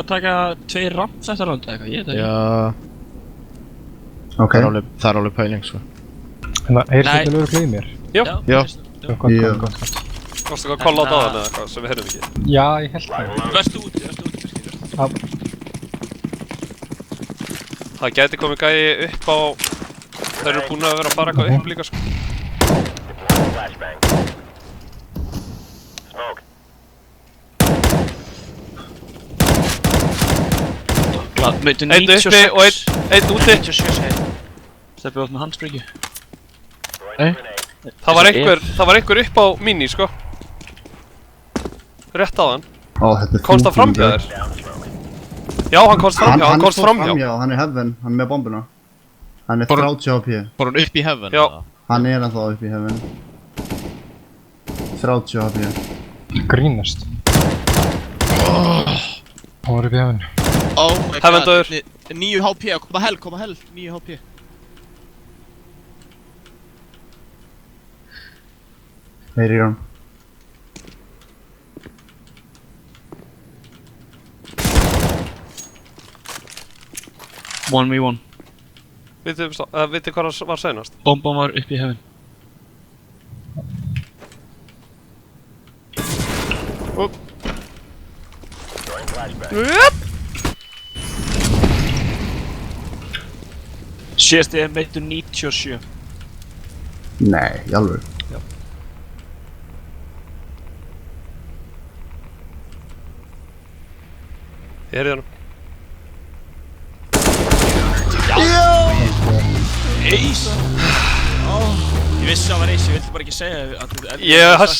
Að taka 2 ramps eftir ránd eða eitthvað, ég veit það ekki. Já, Ok. það er alveg pæling sko. Þannig að heyrst þetta lögreglu í mér? Jú. Já. Gott. Já. Varstu eitthvað að kolla á dáðan eða eitthvað sem við heyrðum ekki? Já, ég held það. Verstu úti kannski. Já. Það gæti komið gæi upp á... Þeir eru búin að vera að fara eitthvað upp líka sko. Veitu Einn uppi og einn úti. 97 segir. Steffi átt með handsprengju. Nei. Það var einhver upp á mini sko. Rétt á hann. Ó, þetta er Komst hann framhjá þér? Já, hann komst framhjá, hann komst framhjá. Hann er heaven, hann er með bombuna. Hann er 30 HP. Fór hann upp í heaven? Já. Hann er ennþá upp í heaven. 30 HP. Grínast. Hann var upp í hefn. Oh my god. Heaven döður. 9 HP, koma hell. 9 HP. Heyrir hann. One v one. Vitið hvað það var seinast? Bomban var upp í hefn. Síðast ég meittu 97. Nei, í alveg. Ég heyrði hann. Ace! Ég vissi að það var ace, ég vildi bara ekki segja að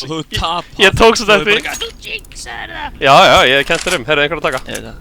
þú tapar. Ég tók svo þetta eftir. Þú jinxar það! Já, ég kent þér heyrði einhvern að taka. Ég veit það.